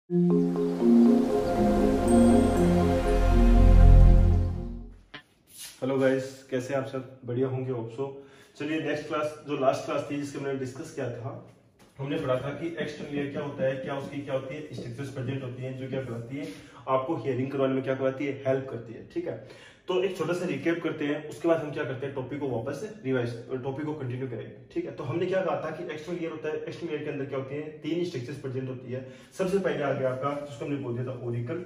Hello guys, कैसे आप सब? बढ़िया होंगे होप सो। चलिए नेक्स्ट क्लास, जो लास्ट क्लास थी जिसके मैंने डिस्कस किया था, हमने पढ़ा था कि एक्सटर्नल ईयर क्या होता है, क्या उसकी क्या होती है, स्ट्रक्चर्स प्रेजेंट होती हैं जो क्या करवाती है आपको हियरिंग करवाने में, क्या करवाती है, हेल्प करती है। ठीक है, तो एक छोटा सा रिकैप करते हैं, उसके बाद हम क्या करते हैं, टॉपिक को वापस रिवाइज, टॉपिक को कंटिन्यू करेंगे। ठीक है, तो हमने क्या कहा था कि एक्सटर्नल ईयर होता है, एक्सटर्नल ईयर के अंदर क्या होती है, तीन स्ट्रक्चर्स प्रेजेंट होती है। सबसे पहले आ गया आपका, जिसको हमने बोल दिया था ओरिकल,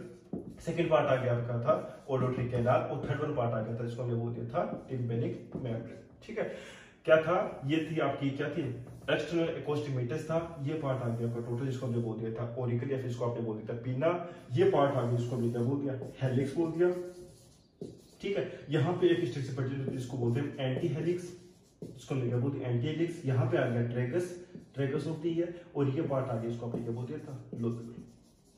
सेकंड पार्ट आ गया आपका था ओडोट्री कैनाल, और थर्ड वन पार्ट आ गया था जिसको हमने बोल दिया था टिम्पेनिक मेम्ब्रेन। ठीक है, क्या था, ये थी आपकी, क्या थी, एक्सटर्नल एक्वास्टिक मीटर्स था। ये पार्ट आ गया आपका टोटल, जिसको हमने बोल दिया था ओरिकल, या फिर इसको आपने बोल दिया था पीना। ये पार्ट आ गया जिसको हमने क्या बोल दिया, हेलिक्स बोल दिया। ठीक है, यहाँ पे एक स्ट्रक्चर प्रेजेंट होती है जिसको बोलते हैं एंटी हेलिक्स, जिसको हमने क्या बोलते हैं एंटी हेलिक्स। यहाँ पे आ गया ट्रेगस, ट्रेगस होती है, और ये पार्ट आ गया इसको आपने क्या बोल दिया था, लोब्यूल।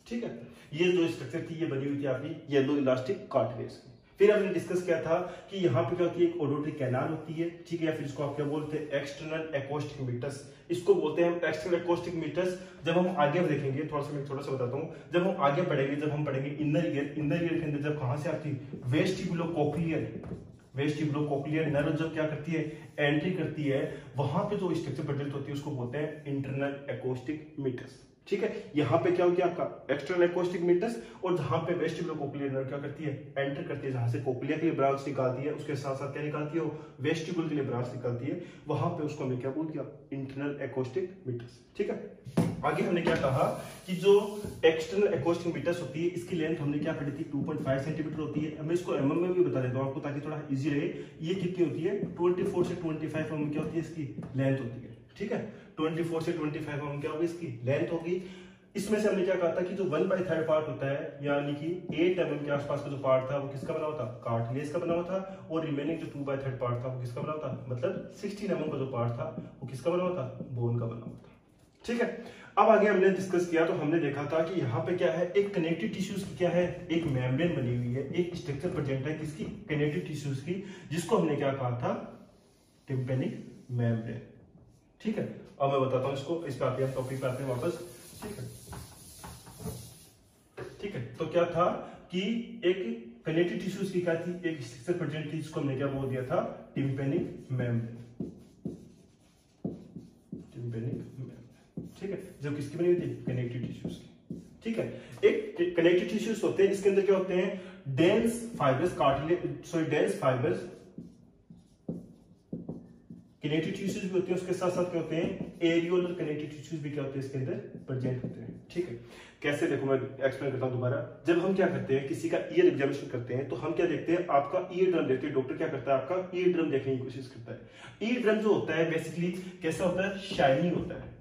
ठीक है, ये जो स्ट्रक्चर थी ये बनी हुई थी आपकी येलो इलास्टिक कार्टिलेज की। फिर हमने डिस्कस किया था कि यहाँ पे क्या होती है, एक ओडोट्री कैनाल होती है। ठीक है, या फिर इसको आप क्या बोलते हैं, एक्सटर्नल एक्वास्टिक मीटर्स, इसको बोलते हैं हम एक्सटर्नल एक्वास्टिक मीटर्स। जब हम आगे देखेंगे, थोड़ा सा मैं थोड़ा सा बताता हूँ, जब हम आगे पढ़ेंगे, जब हम पढ़ेंगे इनर ईयर, इनर ईयर के अंदर जब कहां से आती है, वेस्टिबुलोकोक्लियर, वेस्टिबुलोकोक्लियर नर्व जब क्या करती है, एंट्री करती है, वहां पे जो स्ट्रक्चर प्रेजेंट होती है उसको बोलते हैं इंटरनल एक्वास्टिक मीटर्स। ठीक है, यहाँ पे क्या हो गया आपका एक्सटर्नल एक्वास्टिक मीटर्स, और जहां पे वेस्टिबुलोकोक्लियर नर्व क्या करती है, एंटर करती है, जहां से कोक्लिया के लिए ब्रांच निकालती है, उसके साथ साथ क्या निकालती है, वेस्टिबुल के लिए ब्रांच निकालती है, वहां पे उसको हमने क्या बोल दिया, इंटरनल एक्वास्टिक मीटर्स। ठीक है, आगे हमने क्या कहा कि जो एक्सटर्नल एक्वास्टिक मीटर्स होती है, इसकी लेंथ हमने क्या पढ़ी थी, 2.5 सेंटीमीटर होती है। मैं इसको एमएम में भी बता देता हूं आपको, ताकि थोड़ा इजी रहे। ये कितनी होती है, 24 से 25 एमएम क्या होती है, इसकी लेंथ होती है। ठीक है, 24 से 25 एमएम क्या होगी, इसकी लेंथ होगी। इसमें से हमने क्या कहा था कि जो 1/3 पार्ट होता है, यानी कि 8 एमएम के आसपास का जो पार्ट था वो किसका बना हुआ था, कार्टिलेज का बना हुआ था, और रिमेनिंग जो 2/3 पार्ट था वो किसका बना हुआ था, मतलब 16 एमएम का जो पार्ट था वो किसका बना हुआ था, बोन का बना हुआ था। ठीक है, अब आगे हमने डिस्कस किया तो हमने देखा था कि यहाँ पे क्या है, एक कनेक्टिव टिश्यूज की क्या है, एक मेम्ब्रेन बनी हुई है, एक स्ट्रक्चर प्रेजेंट है किसकी, कनेक्टिव टिश्यूज की, जिसको हमने क्या कहा था, टिम्पेनिक मेम्ब्रेन। ठीक है, अब मैं बताता हूँ इसको, इस पे आते हैं, टॉपिक पे आते हैं वापस। ठीक है, ठीक है, तो क्या था कि एक कनेक्टिव टिश्यूज की क्या थी, एक स्ट्रक्चर प्रेजेंट थी, जिसको हमने क्या बोल दिया था, टिम्पेनिक मेम्ब्रेन। टिम्पेनिक मेम्ब्रेन, ठीक है, जो किसकी बनी हुई थी, कनेक्टिव टिश्यूज की। ठीक है, एक कनेक्टिव टिश्यूज होते हैं, इसके अंदर क्या होते हैं, dense fibres, cartilage, sorry dense fibres, connective tissues भी होते हैं, उसके साथ साथ क्या होते हैं, एरियोलर कनेक्टिव टिश्यूज भी क्या होते हैं इसके अंदर प्रेजेंट होते हैं। ठीक है, कैसे, देखो मैं एक्सप्लेन करता हूं दोबारा। जब हम क्या करते हैं, किसी का ईयर एग्जामिनेशन करते हैं, तो हम क्या देखते हैं, आपका ईयर ड्रम देखते हैं, डॉक्टर क्या करता है, आपका ईयर ड्रम देखने की कोशिश करता है। ईयर ड्रम जो होता है बेसिकली कैसा होता है, शाइनी होता है।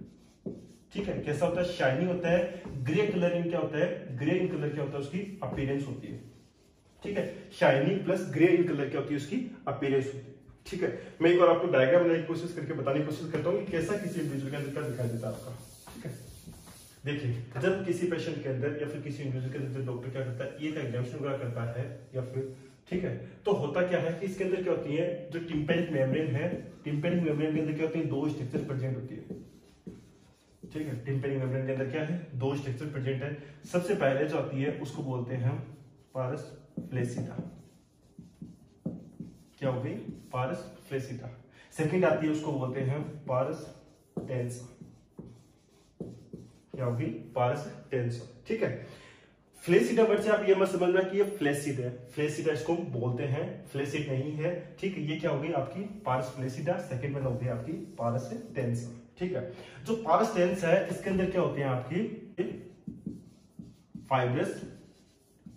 ठीक है, कैसा होता है, शाइनी होता है, ग्रे कलर इन क्या होता है, ग्रे इन कलर क्या होता है, उसकी अपीयरेंस होती है। ठीक है, shiny plus grey in colour क्या होती है, उसकी अपीयरेंस होती है। ठीक है, मैं एक बार आपको डायग्राम बनाने की कोशिश करके बताने की कोशिश करता हूँ कि कैसा किसी इंडिविजुअल के अंदर दिखाई देता है आपका। ठीक है, देखिए, जब किसी पेशेंट के अंदर या फिर किसी इंडिविजुअल के अंदर डॉक्टर क्या करता है, ये का एग्जामिनेशन वगैरह करता है या फिर, ठीक है, तो होता क्या है कि इसके अंदर क्या होती है, जो टिम्पेनिक मेम्ब्रेन है, टिम्पेनिक मेम्ब्रेन के अंदर क्या होती है, दो स्ट्रक्चर प्रेजेंट होती है। ठीक है, टिम्पेनिक मेम्ब्रेन के अंदर क्या है, दो स्ट्रक्चर प्रेजेंट है। सबसे पहले जो आती है उसको बोलते हैं हम पारस फ्लेसिटा, क्या हो गई, पारस फ्लेसिटा। सेकंड आती है उसको बोलते हैं पारस टेंसा, क्या होगी, पारस टेंसा। ठीक है, फ्लेसिडा वर्ड से आप ये मत समझना कि ये फ्लेसिड है, फ्लेसिडा इसको बोलते हैं, फ्लेसिड नहीं है। ठीक है, ये क्या होगी आपकी पारस फ्लेसिडा, सेकंड में होगी आपकी पारस टेंसा। ठीक है, जो पारस टेंस है इसके अंदर क्या होते हैं आपकी फाइब्रस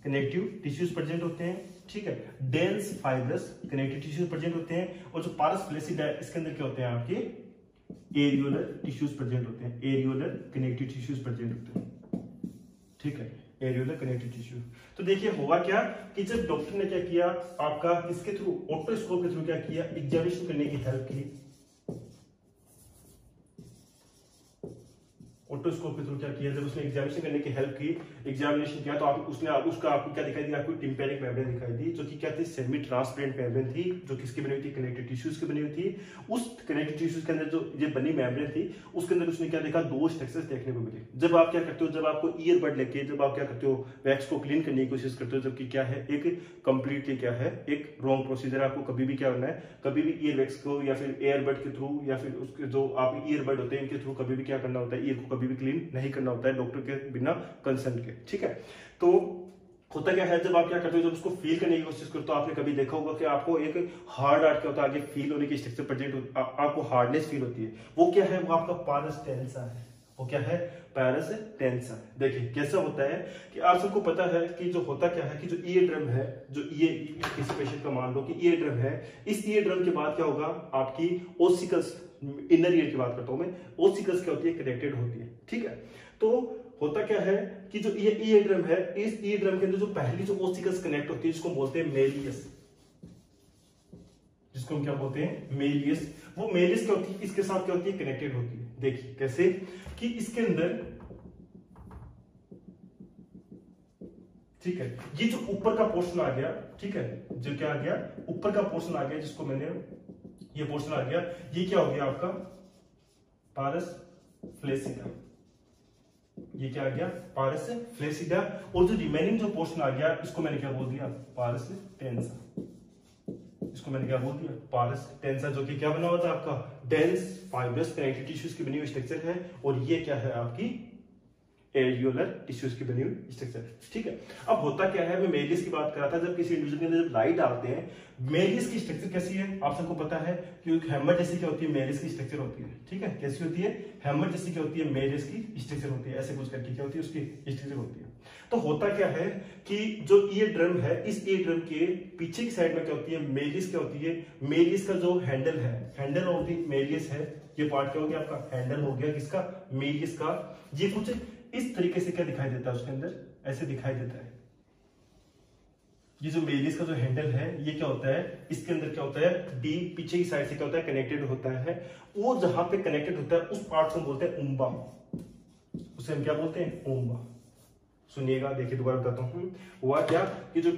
कनेक्टिव टिश्यूज प्रेजेंट होते हैं। ठीक है, dense fibrous connective tissues present होते हैं, और जो पारस फ्लेसिडा है इसके अंदर क्या होते हैं आपके एरियोलर टिश्यूज प्रेजेंट होते हैं, एरियोलर कनेक्टिव टिश्यूज प्रेजेंट होते हैं। ठीक है, एरियोलर कनेक्टिव टिश्यू। तो देखिए हुआ क्या कि जब डॉक्टर ने क्या किया, आपका किसके थ्रू, ऑटोस्कोप के थ्रू क्या किया, एग्जामिनेशन करने की हेल्प की। ऑप्टोस्कोप के थ्रू क्या किया, जब उसने एग्जामिनेशन करने की हेल्प की, एग्जामिनेशन किया तो उसने उसका आपको क्या दिखाई दी, आपको टिम्पैनिक मेम्ब्रेन दिखाई दी, जो कि क्या थी, सेमी ट्रांसपेरेंट मेम्ब्रेन थी, जो किसकी बनी हुई थी, कनेक्टिव टिश्यूज की बनी हुई थी। उस कनेक्टिव टिश्यूज के अंदर जो ये बनी मेम्ब्रेन थी, उसके अंदर उसने क्या देखा, 2 स्ट्रक्चर्स देखने को मिले। जब आप क्या करते हो, जब आपको ईयरबड लेके जब आप क्या करते हो, वैक्स को क्लीन करने की कोशिश करते हो, जबकि क्या है, एक कंप्लीटली क्या है, एक रॉन्ग प्रोसीजर। आपको कभी भी क्या होना है, कभी भी ईयर वैक्स को या फिर एयरबड के थ्रू या फिर उसके जो आप ईयरबड होते हैं इनके थ्रू कभी भी क्या करना होता है, ईयर को कभी भी क्लीन नहीं करना होता है डॉक्टर के बिना कंसर्न के, ठीक है। तो होता क्या है, जब आप क्या करते हो, जब उसको फील करने की कोशिश करते हो, आपने कभी देखा होगा कि आपको एक हार्ड आर्ट क्या होता है, आगे फील होने की स्ट्रक्चर प्रेजेंट आपको हार्डनेस फील होती है, वो क्या है, वो आपका पारस टेंसा है। वो क्या है, पारस टेंसा। देखिए कैसा होता है कि आप सबको पता है कि जो होता क्या है कि जो ईयर ड्रम है, जो ये किसी पेशेंट का मान लो कि ईयर ड्रम है, इस ईयर ड्रम के बाद क्या होगा, आपकी ओसिकल्स, इनर ईयर की बात करता हूं मैं, ओसिकल्स क्या होती है, कनेक्टेड होती है, ठीक है। तो होता क्या है कि जो ये ईयर ड्रम है, इस ईयर ड्रम के अंदर जो पहली जो ओसिकल्स कनेक्ट होती है, जिसको बोलते हैं मेलियस, जिसको हम क्या बोलते हैं, मेलियस। वो मेलियस क्या होती है, इसके साथ क्या होती है, कनेक्टेड होती है। देखिए कैसे कि इसके अंदर, ठीक है, ये जो ऊपर का पोर्शन आ गया, ठीक है, जो क्या आ गया, ऊपर का पोर्शन आ गया, जिसको मैंने ये पोर्शन आ गया, ये क्या हो गया आपका, पारस फ्लेसिडा। ये क्या आ गया, पारस फ्लेसिडा। और जो रिमेनिंग जो पोर्शन आ गया, इसको मैंने क्या बोल दिया, पारस टेंसा। इसको मैंने क्या बोल दिया, पारस टेंसा, जो कि क्या बना हुआ था आपका, डेंस फाइब्रस कनेक्टिव टिश्यूज की बनी हुई स्ट्रक्चर है। और ये क्या है, आपकी एरियोलर टिश्यूज की बनी हुई स्ट्रक्चर, ठीक है। अब होता क्या है, मैं मेलियस की बात कर रहा था, जब किसी इंडिविजुअल के अंदर जब लाइट डालते हैं, मेलियस की स्ट्रक्चर कैसी है, आप सबको पता है कि हैमर जैसी क्या होती है, मेलियस की स्ट्रक्चर होती है, ठीक है। कैसी होती है, हैमर जैसी क्या होती है, मेलियस की स्ट्रक्चर होती है, ऐसे कुछ करके क्या होती है, उसकी स्ट्रक्चर होती है। तो होता क्या है कि जो ईयर ड्रम है, इस ईयर ड्रम के पीछे की साइड में क्या होती है, मेलियस क्या होती है, मेलियस का जो हैंडल है, हैंडल ऑफ द मेलियस है, ये पार्ट क्या हो गया आपका, हैंडल हो गया किसका, मेलियस का। ये कुछ इस तरीके से क्या दिखाई देता है, उसके अंदर ऐसे दिखाई देता है। ये जो मेलियस का जो हैंडल है, ये क्या होता है, इसके अंदर क्या होता है, डी पीछे की साइड से क्या होता है, कनेक्टेड होता है। वो जहां पे कनेक्टेड होता है, उस पार्ट को हम बोलते हैं उम्बा, उसे हम क्या बोलते हैं, उम्बा। सुनिएगा, देखिए दोबारा बताता हूं। हुआ क्या कि जो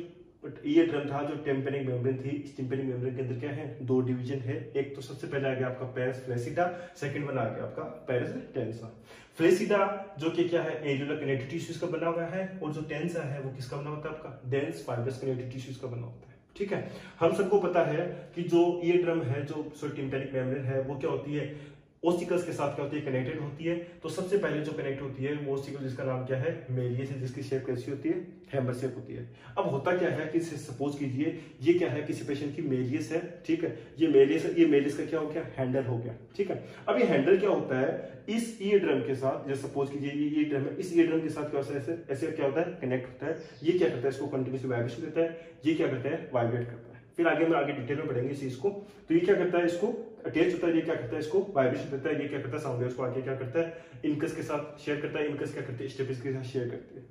ये ड्रम था, जो टिम्पैनिक मेम्ब्रेन थी, इस टिम्पैनिक मेम्ब्रेन के अंदर क्या है, 2 डिवीजन है। एक तो सबसे पहले आ गया आपका पारस फ्लेसिडा, सेकंड वन आ गया आपका पारस टेंसा। फ्लेसिडा जो कि क्या है, एरियोलर कनेक्टिव टिश्यूज का बना हुआ है, और जो टेंसा है वो किसका बना होता है, आपका डेंस फाइब्रस कनेक्टिव टिश्यूज का बना होता है, ठीक है। हम सबको पता है कि जो ये ड्रम है, जो टिम्पैनिक मेम्ब्रेन है, वो क्या होती है, ओसिकल्स के साथ क्या होती है, कनेक्टेड होती है। तो सबसे पहले जो कनेक्ट होती है वो ओसिकल, जिसका नाम क्या है, मेलियस, जिसकी शेप कैसी होती है, हैमर शेप होती है। अब होता क्या है कि सपोज कीजिए ये क्या है, किसी पेशेंट की मेलियस है, ठीक है, ये मेलियस का क्या हो गया, हैंडल हो गया, ठीक है। अब ये हैंडल क्या होता है, इस ईयर ड्रम के साथ, जैसे सपोज कीजिए ये ईयर ड्रम है, इस ईयर ड्रम के साथ क्या होता है, ऐसे क्या होता है, कनेक्ट होता है। ये क्या करता है, इसको कंटिन्यूसली वाइब्रेशन देता है, ये क्या करता है, वाइब्रेट करता है। फिर आगे डिटेल में पढ़ेंगे इस चीज को। तो ये क्या करता है, इसको अटैच होता है, ये क्या करता है, इसको वाइब्रेशन देता है, ये क्या करता है, साउंड वेव्स को आगे क्या करता है, इनकस के साथ शेयर करता है, इनकस क्या करते हैं, स्टेपिस के साथ शेयर करते हैं,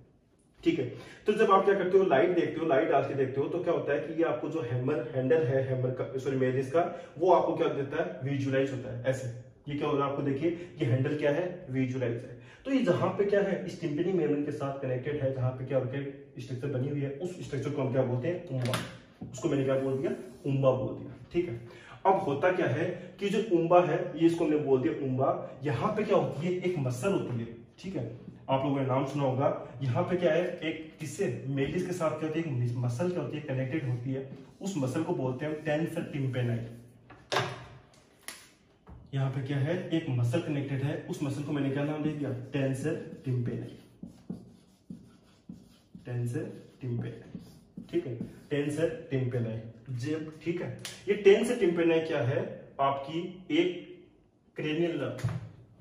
ठीक है। तो जब आप क्या करते हो, लाइट देखते हो, लाइट डाल के देखते हो, तो क्या होता है कि ये आपको जो हैंडल है, हैमर का, सॉरी मेलियस का, वो आपको क्या देता है, विजुअलाइज होता है ऐसे। ये क्या होगा, आपको देखिए ये हैंडल क्या है, विजुअलाइज है। तो ये जहां पे क्या है, इस टिम्पैनिक मेम्ब्रेन के साथ कनेक्टेड है, जहां पे क्या होता है, स्ट्रक्चर बनी हुई है, उस स्ट्रक्चर को हम क्या बोलते हैं, उम्बा। उसको मैंने क्या बोल दिया, उम्बा बोल दिया, ठीक है। अब होता क्या है कि जो उम्बा है, ये इसको हमने बोल दिया उम्बा। यहाँ पे क्या होती है, एक मसल होती है, ठीक है, आप लोगों ने नाम सुना होगा। यहाँ पे क्या है, एक किससे, मेलियस के साथ क्या होती है, एक मसल क्या होती है, कनेक्टेड होती है। उस मसल को बोलते हैं टेंसर टिम्पेनाई। यहाँ पे क्या है, एक मसल कनेक्टेड है, उस मसल को मैंने क्या नाम दे दिया, टेंसर टिम्पेनाई, टेंसर टिम्पेनाई, ठीक है, टेंसर टिम्पेनाई, जब, ठीक है। ये टेंसर टिम्पेनाई क्या है, आपकी एक क्रेनियल नर्व,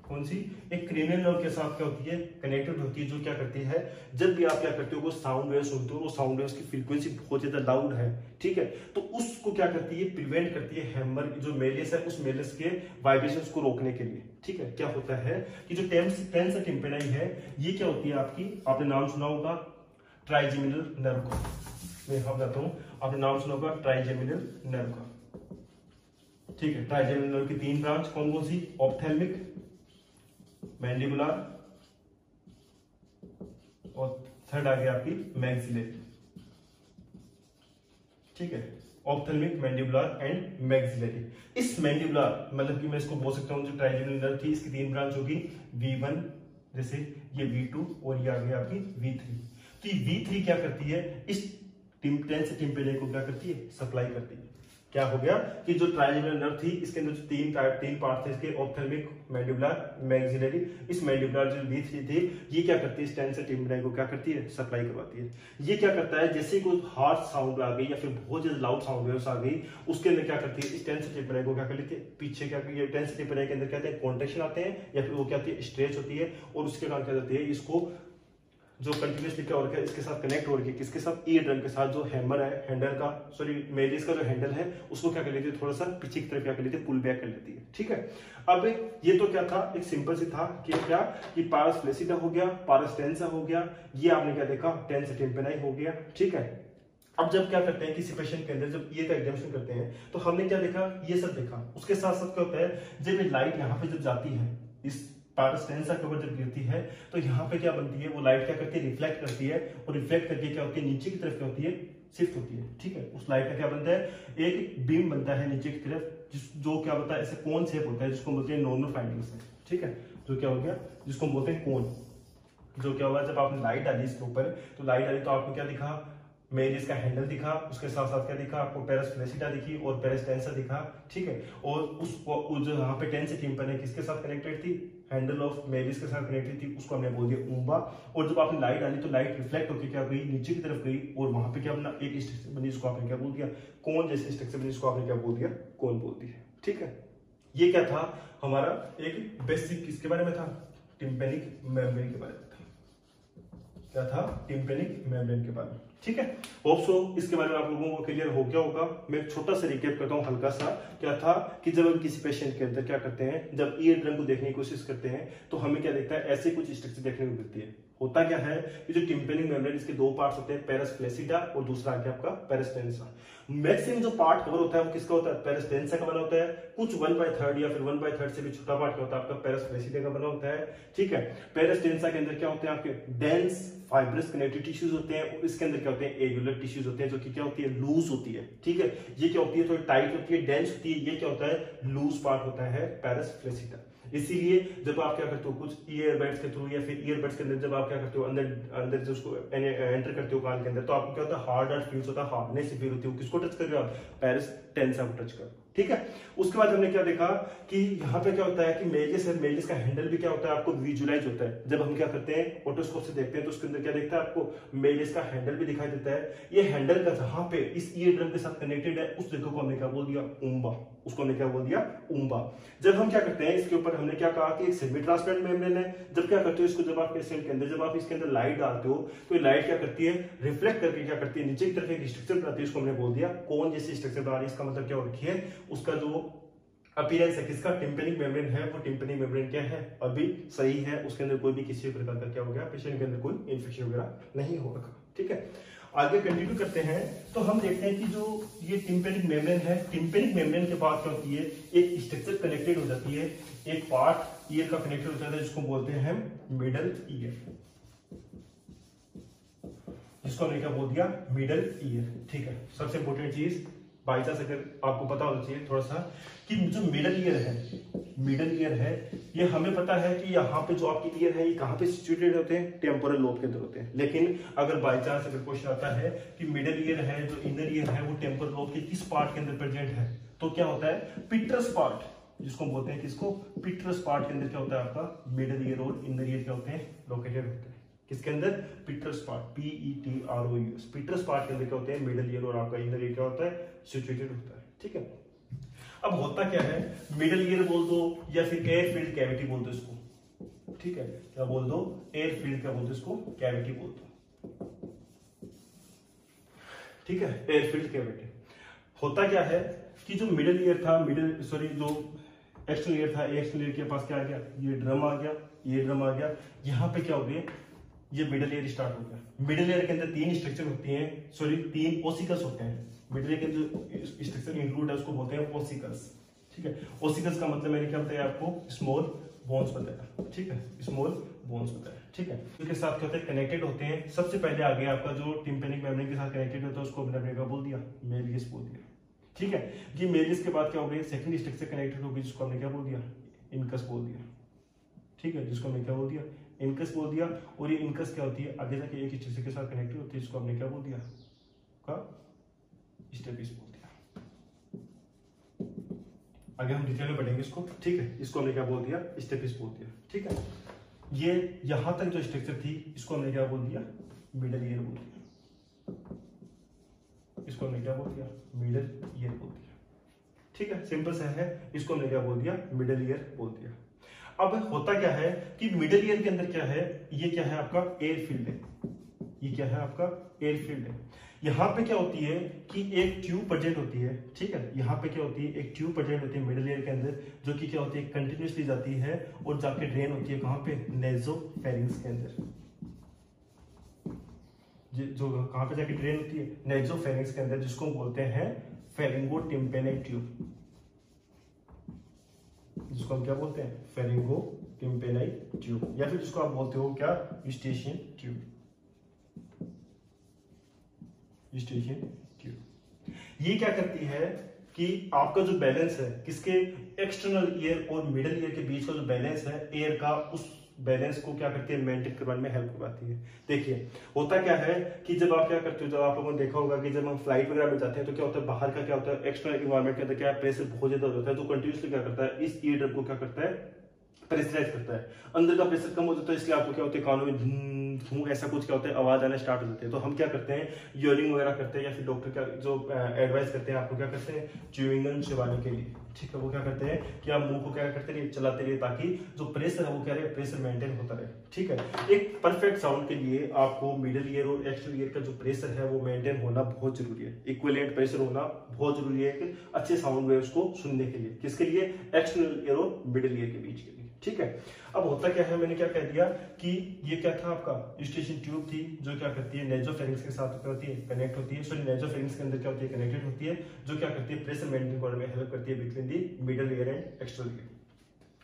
कौन सी, एक क्रेनियल नर्व के साथ क्या होती है, कनेक्टेड होती है, जो क्या करती है, जब भी आप क्या करते हो, वो साउंड वेव सुनते हो, वो साउंड वेव्स की फ्रीक्वेंसी बहुत ज्यादा लाउड है, ठीक है, तो उसको क्या करती है, प्रिवेंट करती है, हैमर जो मेलियस है, उस मेलियस के वाइब्रेशंस को रोकने के लिए, ठीक है। क्या होता है कि जो टेंसर टिम्पेनाई है, ये क्या होती है आपकी, आपने नाम सुना होगा ट्राइजेमिनल नर्व का, मैं बताता हूं, आपने नाम सुना होगा ट्राइजेमिनल नर्व का, ठीक है। ट्राइजेमिनल नर्व की 3 ब्रांच कौन कौन सी, ऑप्थेल्मिक, मैंडिबुलर और थर्ड आ गया आपकी मैक्सिलरी, ठीक है, ऑप्थेल्मिक, मैंडिबुलर एंड मैक्सिलरी। इस मैंडिबुलर मतलब कि मैं इसको बोल सकता हूँ जो ट्राइजेमिनल नर्व थी इसकी 3 ब्रांच होगी, V1 जैसे ये V2 और ये आ गया आपकी V3। तो V3 क्या करती है, इस टेंस से टिम्पेनिया को क्या करती है, सप्लाई करती है। क्या हो गया कि जो ट्राइजेमिनल नर्व थी इसके अंदर जो तीन पार्ट थे इसके, ऑप्थेल्मिक, मैंडिबुलर, मैक्सिलरी, इस मैंडिबुलर जो V3 थी ये क्या करती है, इस टेंस से टिम्पेनिया को क्या करती है, सप्लाई करवाती है। ये क्या करता है, जैसे कोई हार्श साउंड आ गई या फिर बहुत ज्यादा लाउड साउंड वेव्स आ गई, उसके अंदर क्या करती है, इस टेंस से टिम्पेनिया को क्या कर लेती है, पीछे क्या करती है, टेंस से टिम्पेनिया के अंदर क्या होते हैं, कॉन्ट्रैक्शन आते हैं या फिर वो क्या होती है, स्ट्रेच होती है, और उसके कारण क्या होती है, इसको जो कंटिन्यूसली क्या हो रहा है इसके साथ कनेक्ट हो रही है, किसके साथ, ईयर ड्रम के साथ, जो हैमर है हैंडल का, सॉरी मेलिस का जो हैंडल है उसको क्या कर लेती है, थोड़ा सा पीछे की तरफ क्या कर लेती है, पुल बैक कर लेती है। ठीक है, अब ये तो क्या था, एक सिंपल सी था कि क्या कि पारस फ्लैसिडा हो गया, पारस टेंसा हो गया, ये आपने क्या देखा, टेंस टिम्पेनाई हो गया। ठीक है, अब जब क्या करते हैं किसी पेशेंट के अंदर जब ये का एग्जामिनेशन करते हैं तो हमने क्या देखा, ये सब देखा, उसके साथ साथ क्या होता है, जब ये लाइट यहाँ पे जब जाती है, इस पारस टेंसा के ऊपर जब गिरती है तो यहाँ पे क्या बनती है, वो लाइट क्या करती है, रिफ्लेक्ट करती है, और रिफ्लेक्ट करके क्या होती है, नीचे की तरफ क्या होती है, शिफ्ट होती है। ठीक है, उस लाइट का क्या बनता है, एक बीम बनता है नीचे की तरफ, जो क्या होता है, ऐसे कोन शेप होता है, जिसको बोलते हैं नॉर्मल फाइंडिंग्स है। ठीक है, जो क्या हो गया, जिसको बोलते हैं कोन, जो क्या हुआ, जब आपने लाइट डाली इसके ऊपर, तो लाइट डाली तो आपको क्या दिखा, मेलिस का हैंडल दिखा, उसके साथ साथ क्या दिखा आपको, पेरस फ्लैसिडा दिखी और पेरस टेंसा दिखा। ठीक है, और उसको जो यहाँ पे टेंस टिम्पेनिया किसके साथ कनेक्टेड थी, हैंडल ऑफ मेलिस के साथ कनेक्टेड थी, उसको हमने बोल दिया उम्बा। और जब आपने लाइट डाली तो लाइट रिफ्लेक्ट होकर क्या गई, नीचे की तरफ गई, और वहां पे क्या बना, एक स्ट्रक्चर बनी, जिसको आपने क्या बोल दिया, कोन जैसे स्ट्रक्चर बनी, जिसको आपने क्या बोल दिया, कोन बोल दिया। ठीक है, ये क्या था हमारा एक बेसिक, किसके बारे में था, टिम्पेनिक मेम्ब्रेन के बारे में था। क्या था, टिम्पेनिक मेम्ब्रेन के बारे में। ठीक है, होप सो इसके बारे में आप लोगों को क्लियर हो गया होगा। मैं एक छोटा सा रिकैप करता हूँ हल्का सा। क्या था कि जब हम किसी पेशेंट के अंदर क्या करते हैं, जब ईयर ड्रम को देखने की कोशिश करते हैं तो हमें क्या देखता है, ऐसे कुछ स्ट्रक्चर देखने को मिलती है। होता क्या है कि जो टिम्पेनिक मेम्ब्रेन इसके 2 पार्ट्स होते हैं, पेरस फ्लैसिडा और दूसरा क्या आपका पेरस टेंसा। मैक्सिमम जो पार्ट कवर होता है वो किसका होता है, पेरस टेंसा का बना होता है। कुछ 1/3 या फिर 1/3 से भी छोटा पार्ट क्या होता है, आपका पेरस फ्लैसिडा का बना होता है। ठीक है, पेरस टेंसा के अंदर क्या होते हैं, आपके डेंस फाइब्रस कनेक्टिव टिश्यूज होते हैं, और इसके अंदर क्या होते हैं, एगुलर टिश्यूज होते हैं, जो कि क्या होती है, लूज होती है। ठीक है, ये क्या होती है, थोड़ी टाइट होती है, डेंस होती है। ये क्या होता है, लूज पार्ट होता है पेरस फ्लैसिडा। इसीलिए जब आप क्या करते हो कुछ ईयरबड्स के थ्रू या फिर ईयरबड्स के अंदर जब आप क्या करते हो, अंदर जो उसको एंटर करते हो कान के अंदर, तो आपको क्या होता है, हार्ड फील होता है, हार्डनेस फील होती है। किसको टच कर रहे हो आप, पेरस टेंसा को टच करो। ठीक है, उसके बाद हमने क्या देखा कि यहाँ पे क्या होता है कि मेलिस है, मेलिस का हैंडल भी क्या होता है, आपको विजुअलाइज होता है। जब हम क्या करते हैं ओटोस्कोप से देखते हैं तो उसके अंदर क्या देखता है, आपको मेलिस का हैंडल भी दिखाई देता है। ये हैंडल का जहां पे इस ईयर ड्रम के साथ कनेक्टेड है, उस जगह को हमने क्या बोल दिया, उम्बा। उसको हमने क्या बोल दिया, उम्बा। जब हम क्या करते हैं, इसके ऊपर हमने क्या कहा कि एक सेमी ट्रांसपेरेंट मेम्ब्रेन है। जब क्या करते हो इसको, जब आप पेशेंट के अंदर जब आप इसके अंदर लाइट डालते हो तो ये लाइट क्या करती है, रिफ्लेक्ट करके क्या करती है, नीचे की तरफ एक स्ट्रक्चर बनाती है, उसको हमने बोल दिया कोन जैसी स्ट्रक्चर बना रही है। इसका मतलब क्या हो रखी है, उसका जो अपीयरेंस है किसका, टिम्पेनिक मेम्ब्रेन है, वो टिम्पेनिक मेम्ब्रेन क्या है, अभी सही है, उसके अंदर कोई भी किसी प्रकार का क्या हो गया, पेशेंट के अंदर कोई इन्फेक्शन वगैरह नहीं हो रखा। ठीक है, आगे कंटिन्यू करते हैं तो हम देखते हैं कि जो ये टिम्पेनिक मेम्ब्रेन है, टिम्पेनिक मेम्ब्रेन के बाद क्या होती है, एक स्ट्रक्चर कनेक्टेड हो जाती है, एक पार्ट ईयर का कनेक्टेड हो जाता है, जिसको बोलते हैं मिडल ईयर, जिसको हमने क्या बोल दिया, मिडल ईयर। ठीक है, सबसे इंपॉर्टेंट चीज बाई चांस अगर आपको पता होना चाहिए थोड़ा सा कि जो मिडल ईयर है, ये हमें पता है कि यहाँ पे जो आपकी ईयर है ये कहाँ पे सिचुएटेड होते हैं, टेम्पोरल लोब के अंदर होते हैं। लेकिन अगर बाई चांस अगर क्वेश्चन आता है कि मिडल ईयर है, जो इनर ईयर है, वो टेम्पोरल लोब के किस पार्ट के अंदर प्रेजेंट है, तो क्या होता है, पिट्रस पार्ट, जिसको बोलते हैं किसको, पिट्रस पार्ट के अंदर क्या होता है, आपका मिडल ईयर और इनर ईयर क्या होते हैं, लोकेटेड होते हैं। किसके अंदर, पिट्रस पार्ट, PETROUS, पिट्रस पार्ट के अंदर क्या होते हैं, मिडल ईयर और आपका इनर ईयर क्या होता है, सिचुएटेड होता है। ठीक है, अब होता क्या है, मिडल ईयर बोल दो या फिर एयर फील्ड कैविटी बोल दो इसको। ठीक है, क्या बोल दो, एयर फील्ड क्या बोल दो इसको, कैविटी बोल दो। ठीक है, एयर फील्ड कैविटी। होता क्या है कि जो मिडल ईयर था, जो एक्सटर्नल ईयर था, एक्सटर्नल ईयर के पास क्या आ गया, ये ड्रम आ गया, ये ड्रम आ गया। यहाँ पे क्या हो गया, ये मिडल ईयर स्टार्ट हो गया। मिडल ईयर के अंदर 3 स्ट्रक्चर होती हैं, 3 ओसिकल्स होते हैं। मिडल ईयर के जो स्ट्रक्चर इंक्लूड है उसको बोलते हैं ओसिकल्स। ठीक है, ओसिकल्स का मतलब मैंने क्या बताया आपको, स्मॉल बोन्स बताया। ठीक है, स्मॉल बोन्स बताया। ठीक है। उसके साथ क्या होता है, कनेक्टेड होते हैं। सबसे पहले आगे आपका जो टिम्पेनिक मेम्ब्रेन के साथ कनेक्टेड होता है उसको हमने क्या बोल दिया, मेलियस बोल दिया। ठीक है, ये मेलियस के बाद क्या हो गया, सेकंड स्ट्रक्चर कनेक्टेड होगी जिसको हमने क्या बोल दिया, इनकस बोल दिया। ठीक है, जिसको हमने क्या बोल दिया, इनकस बोल दिया। और ये इनकस क्या होती है, आगे जाके एक स्ट्रक्चर के साथ कनेक्टेड होती है जिसको हमने क्या बोल दिया, स्टेपिस बोल दिया। आगे हम डिटेल में पढ़ेंगे इसको। ठीक है, इसको हमने क्या बोल दिया, स्टेपिस बोल दिया। ठीक है, ये यहां तक जो स्ट्रक्चर थी इसको हमने क्या बोल दिया, मिडल ईयर बोल दिया। इसको हमने क्या बोल दिया, मिडल ईयर बोल दिया। ठीक है, सिंपल सा है, इसको हमने क्या बोल दिया, मिडल ईयर बोल दिया। अब होता क्या है कि मिडल ईयर के अंदर क्या है, ये क्या है आपका एयर फील्ड है। ये क्या है आपका एयर फील्ड है। यहाँ पे क्या होती है कि एक ट्यूब प्रेजेंट होती है। ठीक है, यहाँ पे क्या होती है, एक ट्यूब प्रेजेंट होती है मिडल ईयर के अंदर, जो कि क्या होती है, कंटिन्यूसली जाती है और जाके ड्रेन होती है कहाँ पे, नेज़ोफेरिंक्स के अंदर। जो कहाँ पे जाके ड्रेन होती है, नेज़ोफेरिंक्स के अंदर, जिसको बोलते हैं फेरिंगोटिम्पेनिक ट्यूब। जिसको हम क्या बोलते हैं, फेरिंगोटिम्पेनिक ट्यूब, या फिर जिसको आप बोलते हो क्या, यूस्टेशियन ट्यूब। यूस्टेशियन ट्यूब ये क्या करती है कि आपका जो बैलेंस है, किसके, एक्सटर्नल ईयर और मिडल ईयर के बीच का जो बैलेंस है एयर का, उस बैलेंस को क्या करती है, मेंटेन करवाने में हेल्प करवाती है। देखिए होता क्या है कि जब आप क्या करते हो, जब आप लोगों ने देखा होगा कि जब हम फ्लाइट वगैरह में जाते हैं तो क्या होता है, बाहर का क्या होता है, एक्सटर्नल एनवायरनमेंट के अंदर क्या है, प्रेशर बहुत ज्यादा होता है, तो कंटिन्यूसली क्या करता है, इस ईयर ड्रम को क्या करता है, प्रेशराइज करता है। अंदर का प्रेशर कम हो जाता है, इसलिए आपको क्या होता है, कानों में ऐसा कुछ क्या होता है, आवाज आना स्टार्ट हो जाती है। तो हम क्या करते हैं, यूरिंग वगैरह करते हैं, या फिर डॉक्टर का जो एडवाइस करते हैं आपको, क्या करते हैं, च्युइंग गम चबाने के लिए। ठीक है, वो क्या करते हैं कि आप मुंह को क्या करते रहिए, चलाते रहिए, ताकि जो प्रेशर है वो क्या रहे, प्रेशर मेंटेन होता रहे। ठीक है, एक परफेक्ट साउंड के लिए आपको मिडल ईयर और एक्सटर्नल ईयर का जो प्रेशर है वो मेंटेन होना बहुत जरूरी है। इक्विवेलेंट प्रेशर होना बहुत जरूरी है कि अच्छे साउंड वेव्स को सुनने के लिए। किसके लिए, एक्सटर्नल ईयर और मिडल ईयर के बीच के लिए। ठीक है, अब होता क्या है, मैंने क्या कह दिया कि ये क्या था आपका, यूस्टेशियन ट्यूब थी, जो क्या करती है, नेज़ोफेरिंक्स के साथ क्या होती है, कनेक्ट होती है। सॉरी, नेज़ोफेरिंक्स के अंदर क्या होती है, कनेक्टेड होती है, जो क्या करती है, प्रेशर मेंटेन करने में हेल्प करती है between the middle ear and external ear.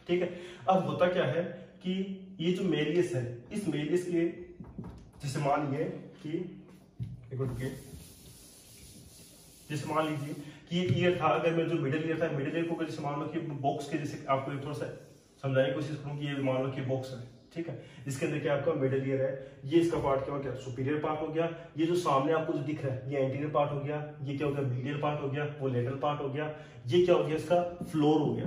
ठीक है, अब होता क्या है कि ये जो मेलियस है, इस मेलियस के, जैसे मान लीजिए कि जैसे मान लीजिए कि ये ईयर था, अगर मैं जो मिडल ईयर था, मिडल ईयर को जैसे मान लो कि बॉक्स के, जैसे आपको थोड़ा सा समझाने की कोशिश करूं कि ये मान लो कि बॉक्स है। ठीक है, इसके अंदर क्या आपका मिडल ईयर है, ये इसका पार्ट क्या हो गया, सुपीरियर पार्ट हो गया। ये जो सामने आपको जो दिख रहा है ये एंटीरियर पार्ट हो गया। ये क्या हो गया, मीडियल पार्ट हो गया, वो लेटरल पार्ट हो गया। ये क्या हो गया, इसका फ्लोर हो गया।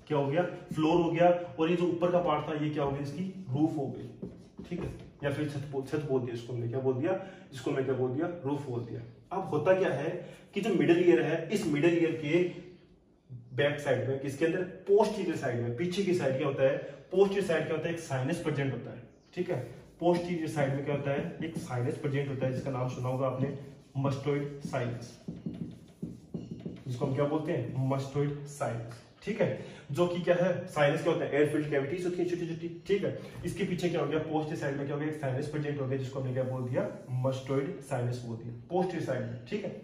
क्या हो गया, फ्लोर हो गया। और ये जो ऊपर का पार्ट था ये क्या हो गया, इसकी रूफ हो गई। ठीक है, या फिर छत बोल दिया, इसको हमने क्या बोल दिया, इसको मैं क्या बोल दिया, रूफ बोल दिया। अब होता क्या है कि जो मिडल ईयर है, इस मिडल ईयर के बैक साइड में, किसके अंदर, पोस्टीरियर साइड में, पीछे की साइड क्या होता है, पोस्टीरियर साइड क्या होता है, एक साइनस प्रेजेंट होता है। ठीक है, पोस्टीरियर साइड में क्या होता है, एक साइनस प्रेजेंट होता है, जिसका नाम सुना होगा आपने, मस्टोइड साइनस, जिसको हम क्या बोलते हैं, मस्टोइड साइनस। ठीक है, जो कि क्या है, साइनस क्या होता है, एयर फिल्ड कैविटीज होती है छोटी छोटी। ठीक है, इसके पीछे क्या हो गया, पोस्टीरियर साइड में क्या हो गया, एक साइनस प्रेजेंट हो गया, जिसको हमने क्या बोल दिया, मस्टोइड साइनस बोल दिया, पोस्टीरियर साइड में। ठीक है,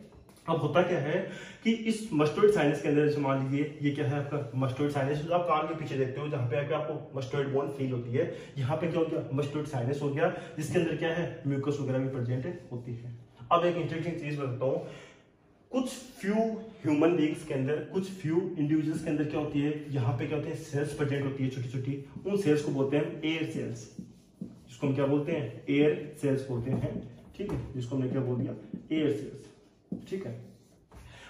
अब होता क्या है कि इस मस्टोइड साइनस के अंदर, जैसे मान लीजिए ये क्या है आपका मस्टोइड साइनस, जो आप कान के पीछे देखते हो, जहां पे आके आपको मस्टोइड बोन फील होती है, यहाँ पे क्या हो गया, मस्टोइड साइनस हो गया, जिसके अंदर क्या है, म्यूकस वगैरह भी प्रेजेंट होती है। अब एक इंटरेस्टिंग चीज बताता हूँ, कुछ फ्यू ह्यूमन बींग्स के अंदर, कुछ फ्यू इंडिविजुअल्स के अंदर क्या होती है, यहाँ पे क्या होते हैं, सेल्स प्रेजेंट होती है छोटी छोटी। उन सेल्स को बोलते हैं एयर सेल्स, जिसको हम क्या बोलते हैं, एयर सेल्स बोलते हैं। ठीक है, जिसको हमने क्या बोल दिया, एयर सेल्स। ठीक है,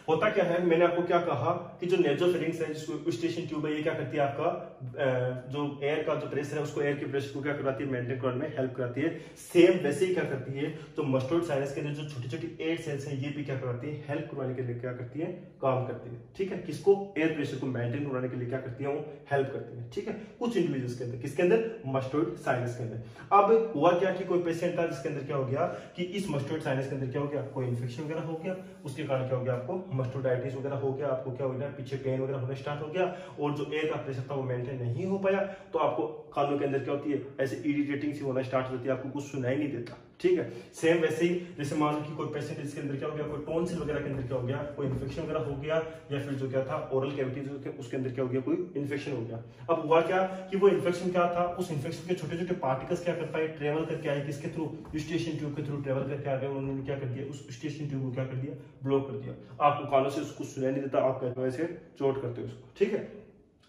होता क्या है, मैंने आपको क्या कहा कि जो नेज़ोफेरिंक्स है, जिसको यूस्टेशियन ट्यूब है, ये क्या करती है, आपका जो एयर का जो प्रेशर है, उसको एयर के प्रेशर को क्या करवाती है, मेंटेन करने में हेल्प कराती है। सेम वैसे ही क्या करती है, तो मस्टोइड साइनस के अंदर जो छोटी छोटी एयर सेल्स हैं, ये भी क्या करवाती है, हेल्प करवाने के लिए क्या करती है, काम करती है। ठीक है, किसको, एयर प्रेशर को मेंटेन करवाने के लिए क्या करती है, वो हेल्प करती है। ठीक है, कुछ इंडिविजुअल्स के अंदर, किसके अंदर, मस्टोइड साइनस के अंदर। अब हुआ क्या कि कोई पेशेंट था जिसके अंदर क्या हो गया कि इस मस्टोइड साइनस के अंदर क्या हो गया, कोई इन्फेक्शन वगैरह हो गया, उसके कारण क्या हो गया, आपको मस्टोडाइटिस वगैरह हो गया, आपको क्या हो गया, पीछे पेन वगैरह होना स्टार्ट हो गया, और जो एयर का प्रेशर था वो मेंटेन नहीं हो पाया, तो आपको कानों के अंदर क्या होती है, ऐसे इरिटेटिंग सी होना स्टार्ट होती है, आपको कुछ सुनाई नहीं देता। ठीक है। सेम वैसे ही जैसे मान लो कि कोई पेशेंट इसके अंदर क्या हो गया, कोई टॉन्सिल वगैरह के अंदर क्या हो गया, कोई इन्फेक्शन वगैरह हो गया, या फिर जो क्या था ओरल कैविटी उसके अंदर क्या हो गया, कोई इन्फेक्शन हो गया। अब हुआ क्या कि वो इन्फेक्शन क्या था, उस इन्फेक्शन के छोटे छोटे पार्टिकल्स क्या कर पाए, ट्रेवल करके आए, किसके थ्रू, यूस्टेशियन ट्यूब के थ्रू ट्रेवल करके आ गए। उन्होंने क्या कर दिया, उस यूस्टेशियन ट्यूब को क्या कर दिया, ब्लॉक कर दिया। आपको कानों से उसको सुनाई नहीं देता, आप कहते हो ऐसे चोट करते हो उसको, ठीक है।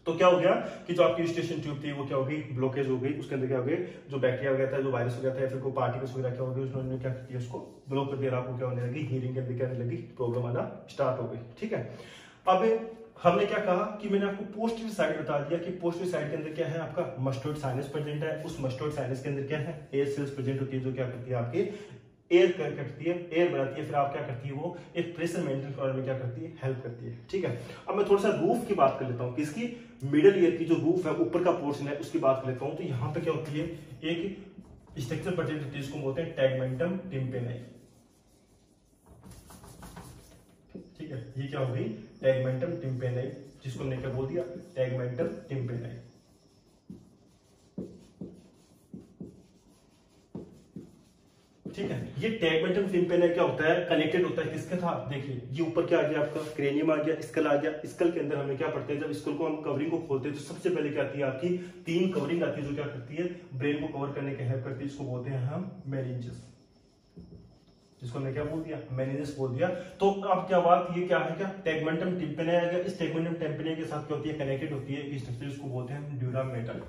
तो क्या हो गया कि जो आपकी यूस्टेशियन ट्यूब थी वो क्या हो गई, ब्लॉकेज हो गई, उसके अंदर क्या हो गई, जो बैक्टीरिया वगैरह था, जो वायरस वगैरह था, या फिर कोई पार्टिकल्स वगैरह क्या हो गए, उन्होंने क्या किया, उसको ब्लॉक कर दिया। आपको क्या होने लगी, हीरिंग के अंदर क्या होने लगी, प्रॉब्लम आना स्टार्ट हो गई, ठीक है। अब हमने क्या कहा कि मैंने आपको पोस्टीरियर साइड बता दिया कि पोस्टीरियर साइड के अंदर क्या है, आपका मस्टर्ड साइनस प्रेजेंट है। उस मस्टर्ड साइनस के अंदर क्या है, एयर सेल्स प्रेजेंट होती है, जो क्या करती है, आपकी एयर करती है, एयर बनाती है, फिर आप क्या करती है, वो एक प्रेशर मेंटेन करने में क्या करती है, हेल्प करती है, ठीक है। अब मैं थोड़ा सा रूफ की बात कर लेता हूँ, किसकी, मिडल ईयर की जो रूफ है, ऊपर का पोर्शन है, उसकी बात कर लेता हूँ। तो यहाँ पे क्या होती है, एक स्ट्रक्चर प्रेजेंट होती है, इसको बोलते हैं टैगमेंटम टिम्पेनाई, ठीक है। ये क्या हो गई, टैगमेंटम टिम्पेनाई, जिसको हमने क्या बोल दिया, टैगमेंटम टिम्पेनाई, ठीक है। ये टैगमेंटम टिम्पेनाई क्या होता है, कनेक्टेड होता है किसके साथ, देखिए ये ऊपर क्या आ गया, आपका क्रेनियम आ गया, स्कल आ गया। स्कल के अंदर हमें क्या पढ़ते हैं, जब स्कल को हम कवरिंग को खोलते हैं तो सबसे पहले क्या आती है, आपकी 3 कवरिंग आती है, जो क्या करती है, ब्रेन को कवर करने के हेल्प करती है। इसको बोलते हैं हम मेनिंजेस, जिसको हमने क्या बोल दिया, मेनिंजेस बोल दिया। तो अब क्या बात, ये क्या है, क्या टैगमेंटम टिम्पेनाई आ गया। इस टैगमेंटम टिम्पेनाई के साथ क्या होती है, कनेक्टेड होती है स्ट्रक्चर, इसको बोलते हैं ड्यूरामेटल।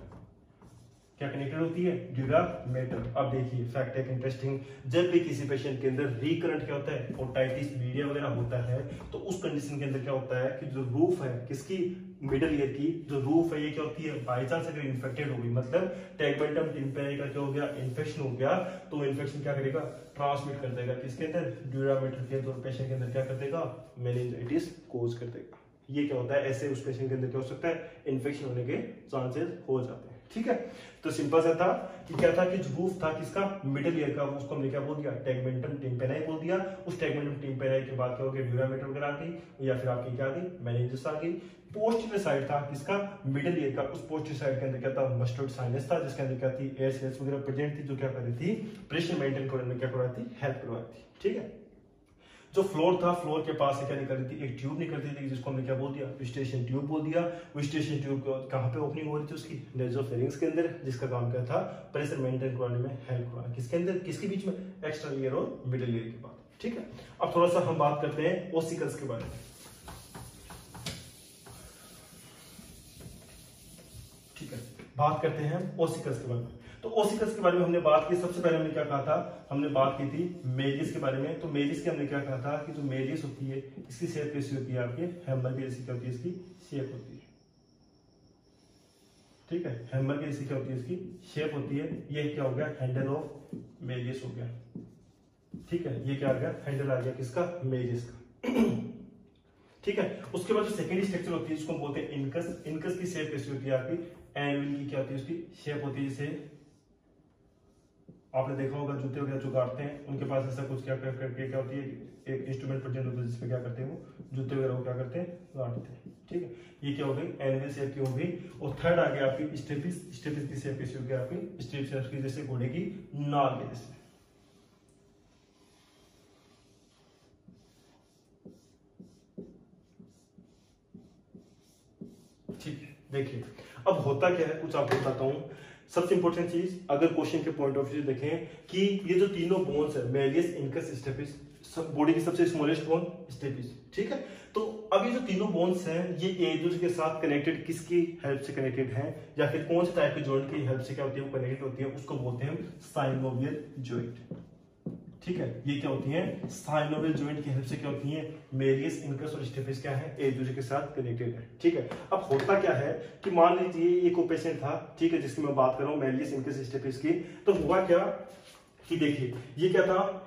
क्या कनेक्टेड होती है, ड्यूरामेटल। अब देखिए फैक्ट एक इंटरेस्टिंग, जब भी किसी पेशेंट के अंदर रिकरेंट क्या होता है, ओटाइटिस मीडिया वगैरह होता है, तो उस कंडीशन के अंदर क्या होता है कि जो रूफ है किसकी, मिडल ईयर की जो रूफ है, ये क्या होती है, बाई चांस अगर इन्फेक्टेड हो गई, मतलब टैगमेंटम टिम्पेनाई का क्या हो गया, इन्फेक्शन हो गया, तो इन्फेक्शन क्या करेगा, ट्रांसमिट कर देगा किसके अंदर, ड्यूरामेटल के अंदर, पेशेंट के अंदर क्या कर देगा, मेनिंजाइटिस कोज कर देगा। ये क्या होता है, ऐसे उस पेशेंट के अंदर क्या हो सकता है, इन्फेक्शन होने के चांसेस हो जाते हैं, ठीक है। तो सिंपल सा था कि क्या था कि रूफ था किसका, मिडिल ईयर का, उसको हमने क्या बोल दिया, टैगमेंटम टिम्पेनाई बोल दिया। उस टैगमेंटम टिम्पेनाई के बाद क्या हो गया, ड्यूरामेटल वगैरह आ गई, या फिर आपकी क्या आ गई, मेनिंजेस आ गई। पोस्टीरियर साइड था किसका, मिडिल ईयर का, उस पोस्टीरियर साइड के अंदर क्या था, मस्टर्ड साइनस था, जिसके अंदर क्या थी, एयर सेल्स वगैरह प्रेजेंट थी, जो क्या कर रही थी, प्रेशर मेंटेन करने में क्या करवाती, हेल्प करवाती थी, ठीक है। जो फ्लोर था, फ्लोर के पास से क्या निकल रही थी, एक ट्यूब निकल रही थी, जिसको हमने क्या बोल दिया, यूस्टेशियन ट्यूब बोल दिया। यूस्टेशियन ट्यूब कहाँ पे ओपनिंग हो रही थी, उसकी नेसोफेरिंक्स के अंदर, जिसका काम क्या था, प्रेशर मेंटेन करने में हेल्प करना, किसके अंदर, किसके बीच में, एक्स्ट्रा ईयर और मिडिल ईयर के बाद, ठीक है। अब थोड़ा सा हम बात करते हैं ओसिकल्स के बारे में, ठीक है। बात करते हैं ओसिकल्स के बारे में। तो ओसिकल्स के बारे में हमने बात की, सबसे पहले हमने क्या कहा था, हमने बात की थी मेलिस के बारे में। तो मेलिस के हमने क्या कहा था कि जो मेलिस होती है, इसकी शेप कैसी होती है, आपके हैमर की जैसी क्या होती है, इसकी शेप होती है, ठीक है। हैमर की जैसी क्या होती है, इसकी शेप होती है। ये क्या हो गया, हैंडल ऑफ मेलिस हो गया, ठीक है। ये क्या आ गया, हैंडल आ गया किसका, मेलिस का, ठीक है। उसके बाद जो सेकेंडरी स्ट्रक्चर होती है, इसको बोलते हैं इनकस। इनकस की शेप कैसी होती है, आपकी एनविल की क्या होती है, उसकी शेप होती है, जैसे आपने देखा होगा जूते वगैरह जो काटते हैं, उनके पास ऐसा कुछ क्या करके क्या होती है, एक इंस्ट्रूमेंट प्रेजेंट होता है, जिसपे क्या करते हैं, वो जूते वगैरह को क्या करते हैं, काटते हैं, ठीक है। ये क्या हो गई, एनविल शेप की हो गई। और थर्ड आ गया आपकी स्टेपिस। स्टेपिस की शेप कैसी होगी, आपकी स्टेप शेप की जैसे घोड़े की नाल के जैसे, ठीक है। देखिए अब होता क्या है, कुछ आपको बताता हूँ। सबसे इंपॉर्टेंट चीज, अगर क्वेश्चन के पॉइंट ऑफ व्यू से देखें कि ये जो तीनों बोन्स है, मेलियस, इनकस, स्टेपिस, बॉडी की सबसे स्मॉलेस्ट बोन स्टेपिस, ठीक है। तो अब ये जो तीनों बोन्स हैं, ये एक दूसरे के साथ कनेक्टेड किसकी हेल्प से कनेक्टेड हैं, या फिर कौन से टाइप के जॉइंट की हेल्प से क्या होती है, वो कनेक्टेड होती है, उसको बोलते हैं साइनोवियल जॉइंट, ठीक है। ये क्या होती है, साइनोवियल जॉइंट की हेल्प से क्या होती है, मेलियस, इनकस और स्टेपिस क्या है, एक दूसरे के साथ कनेक्टेड है, ठीक है। अब होता क्या है कि मान लीजिए एक पेशेंट था, ठीक है, जिसकी मैं बात कर रहा हूँ, मेलियस, इनकस, स्टेपिस की। तो हुआ क्या कि देखिए ये क्या था,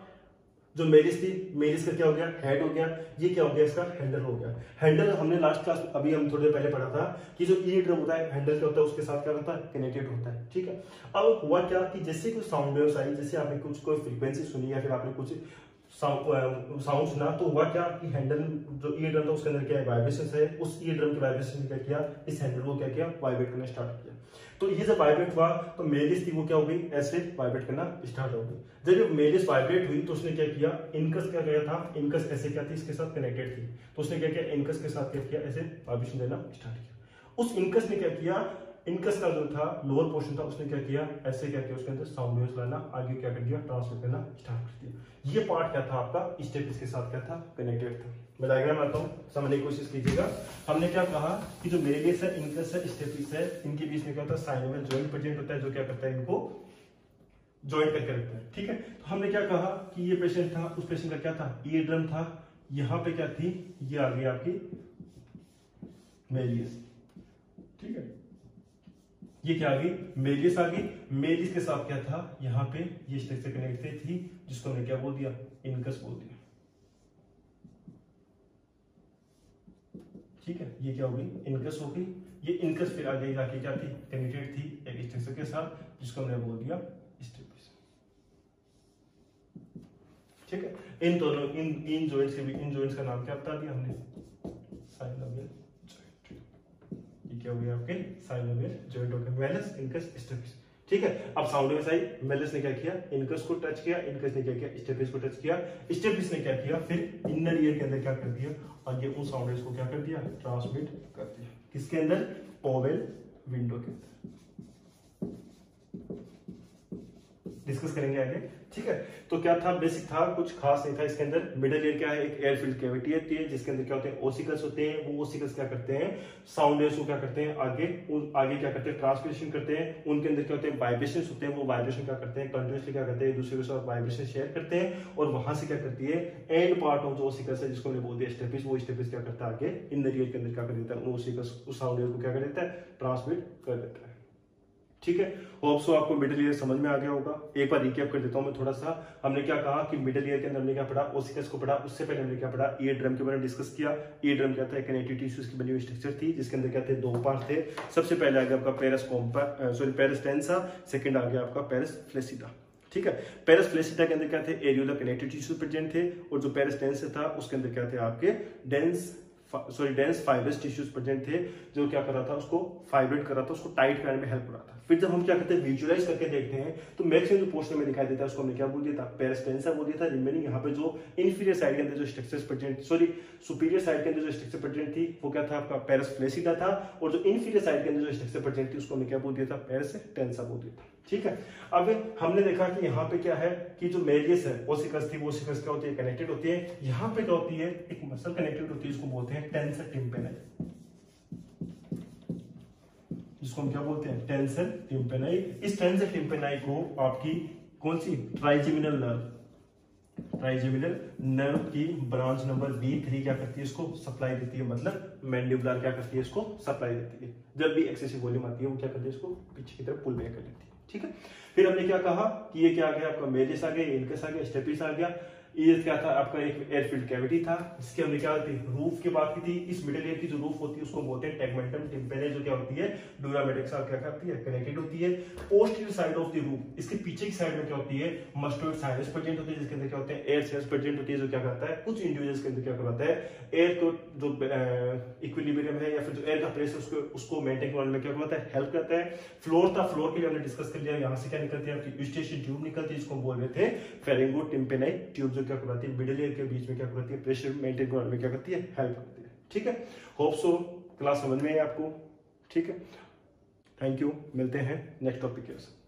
जो मेलिस थी, मेलिस का क्या हो गया, हेड हो गया। ये क्या हो गया, इसका हैंडल हो गया। हैंडल हमने लास्ट क्लास, अभी हम थोड़ी देर पहले पढ़ा था कि जो ईयर ड्रम होता है, हैंडल क्या होता है, उसके साथ क्या होता है, कनेक्टेड होता है, ठीक है। अब हुआ क्या कि जैसे कोई साउंड वेव्स आई, जैसे आपने कुछ कोई फ्रीक्वेंसी सुनी, या फिर आपने कुछ साउंड सुना, तो हुआ क्या कि हैंडल जो ईयर ड्रम था, उसके अंदर क्या वाइब्रेशन है, उस ईयर ड्रम के वाइब्रेशन ने क्या किया, इस हैंडल को क्या किया, वाइब्रेट करना स्टार्ट किया। तो ये जब वाइब्रेट हुआ तो मेलिस थी वो क्या हो गई, ऐसे वाइब्रेट करना स्टार्ट हो गई। जब मेलिस वाइब्रेट हुई तो उसने क्या किया, इनकस क्या किया था, इनकस ऐसे क्या थी, इसके साथ कनेक्टेड थी, तो उसने क्या किया, इनकस के साथ क्या किया, ऐसे वाइब्रेशन देना स्टार्ट किया। उस इनकस ने क्या किया, इनकस का जो था लोअर पोर्शन था उसने क्या किया, ऐसे क्या किया, उसके अंदर साउंड वेव्स लाना आगे क्या कर दिया, ट्रांसमिट करना स्टार्ट कर दिया। ये पार्ट क्या था आपका, स्टेपिस के साथ क्या था, कनेक्टेड था। मैं डायग्राम आता हूँ, समझने की कोशिश कीजिएगा। हमने क्या कहा कि जो मेलिस है, इनकस है, स्टेपिस है, इनके बीच में क्या होता है, साइनोवियल जॉइंट प्रेजेंट होता है, जो क्या करता है, इनको जॉइंट करके रखता है। ठीक है, तो हमने क्या कहा कि ये पेशेंट था, उस पेशेंट का क्या था, ईयर ड्रम था, यहाँ पे क्या थी, ये आ गई आपकी मेलिस। ठीक है, ये क्या आ गई, मेलिस आ गई। मेलिस के साथ क्या था, यहाँ पे ये स्ट्रक्चर कनेक्टेड थी, जिसको हमने क्या बोल दिया, इनकस बोल दिया। ठीक है, ये क्या हो गई, इनकस हो गई। ये इनकस फिर आगे जाके क्या थी, कनेक्टेड थी एक स्ट्रक्चर के साथ, जिसको हमने बोल दिया स्टेपिस। ठीक है, इन दोनों इन जॉइंट्स के भी, इन जॉइंट्स का नाम क्या बता दिया हमने, साइनोवियल जॉइंट। ये क्या हो गया आपके, साइनोवियल जॉइंट हो गया, मेलिस, इनकस, स्टेपिस। ठीक है, अब साउंड वेव्स आई, मेलिस ने क्या किया, इनकस को टच किया, इनकस ने क्या किया, स्टेपिस को टच किया, स्टेपिस ने क्या किया, फिर इनर ईयर के अंदर क्या कर दिया, और ये उन साउंड वेव्स को क्या कर दिया, ट्रांसमिट कर दिया। किसके अंदर, पोवेल विंडो के अंदर। डिस्कस करेंगे आगे। ठीक है, तो क्या था, बेसिक था, कुछ खास नहीं था इसके अंदर। मिडिल ईयर क्या है, एक एयर फिल्ड कैविटी होती है, जिसके अंदर क्या होते हैं, ओसिकल्स होते हैं। वो ओसिकल्स क्या करते हैं, साउंड वेव्स को क्या करते हैं, आगे क्या करते हैं, ट्रांसमिशन करते हैं। उनके अंदर क्या होते हैं, वाइब्रेशंस होते हैं। वो वाइब्रेशन क्या करते हैं, कंटिन्यूअसली क्या करते हैं, एक दूसरे के साथ वाइब्रेशन शेयर करते हैं, और वहां से क्या करती है, एंड पार्ट ऑफ जो ओसिकल्स है, जिसको हमने बोल दिया स्टेपिस, वो स्टेपिस क्या करता है, आगे इनर ईयर के अंदर क्या कर देता है, उन ओसिकल्स, उस साउंड वेव को क्या कर देता है, ट्रांसमिट कर देता है। ठीक है, होप सो आपको मिडिल ईयर समझ में आ गया होगा। एक बार रिकैप कर देता हूं मैं थोड़ा सा। हमने क्या कहा कि मिडिल ईयर के अंदर हमने क्या पढ़ा, ओसिकल्स को पढ़ा। उससे पहले हमने क्या पढ़ा, ईयर ड्रम के बारे में डिस्कस किया। ईयर ड्रम क्या था, कनेक्टिव टिश्यूज की बनी हुई स्ट्रक्चर थी, जिसके अंदर क्या थे, दो पार्ट थे। सबसे पहले आ गया आपका पेरस टेंसा, सेकंड आ गया आपका पेरस फ्लेसिटा। ठीक है, पेरस फ्लेसिटा के अंदर क्या थे, एरियोलर कनेक्टिव टिश्यूज प्रेजेंट थे, और जो पेरस टेंसा था उसके अंदर क्या थे, आपके डेंस फाइब्रस टिश्यूज प्रेजेंट थे, जो क्या कर रहा था, उसको फाइब्रेट कर रहा था, उसको टाइट करने में हेल्प कर रहा था। फिर जब हम क्या करते हैं, विजुअलाइज करके देखते हैं, तो मैक्सिमम जो पोस्टर में दिखाई देता है उसको हमने क्या बोल दिया था, पेरस टेंसा बोल दिया था। रिमेनिंग यहाँ पे जो इंफीरियर साइड के अंदर जो स्ट्रक्चर्स प्रेजेंट, सुपीरियर साइड के अंदर जो स्ट्रक्चर प्रेजेंट थी, वो क्या था, आपका पेरस फ्लेसिटा था। और जो इंफीरियर साइड के अंदर जो स्ट्रक्चर प्रेजेंट थी, उसको हमने क्या बोल दिया था, पेरस टेंसा बोल दिया था। ठीक है, अब हमने देखा कि यहाँ पे क्या है कि जो मेलिस है, ओसिकल्स थी, वो ओसिकल्स क्या होती है, कनेक्टेड होती है। यहाँ पे क्या होती है, एक मसल कनेक्टेड होती है, इसको बोलते हैं टेंसर टिम्पेनाई, जिसको हम क्या बोलते हैं, टेंसर टिम्पेनाई। इस टेंसर टिम्पेनाई को आपकी कौन सी, ट्राइजेमिनल नर्व की ब्रांच नंबर B3 क्या करती है, इसको सप्लाई देती है। मतलब मैंडिबुलर क्या करती है, इसको सप्लाई देती है। जब भी एक्सेसिव वॉल्यूम आती है, वो क्या करती है, इसको पीछे की तरफ पुल बैक कर लेती है। ठीक है, फिर हमने क्या कहा कि ये क्या आ गया, आपका मेलिस आ गया, इनकस आ गया, स्टेपिस आ गया। ये क्या था, आपका एक एयरफील्ड कैविटी था, जिसकी हमने क्या होती है, रूफ की बात की थी। इस मिडिल ईयर की जो रूफ होती है उसको बोलते हैं टैगमेंटम टिम्पेनाई, जो क्या होती है, ड्यूरामेटिक के साथ क्या करती है, कनेक्टेड होती है। Posterior side of the roof, इसके पीछे की साइड में क्या होती है, मस्टोइड साइनस प्रेजेंट होती है, जिसके अंदर क्या होते हैं, एयर सेल्स प्रेजेंट होती है, जो क्या करता है, कुछ इंडिविजुअल्स के अंदर क्या करता है, एयर को जो इक्विलिब्रियम है या फिर जो एयर का प्रेशर उसको मेंटेन करने में क्या करता है, हेल्प करता है। फ्लोर था, फ्लोर के लिए हमने डिस्कस कर लिया। यहाँ से क्या निकलती है, आपकी यूस्टेशियन ट्यूब निकलती है, इसको बोल रहे थे फेरिंगो टिम्पेनाई ट्यूब, जो क्या करती है, मिडिल ईयर के बीच में क्या करती है, प्रेशर मेंटेन करने में क्या करती है, हेल्प करती है। ठीक है, होप सो क्लास समझ में है आपको। ठीक है, थैंक यू, मिलते हैं नेक्स्ट टॉपिक के साथ।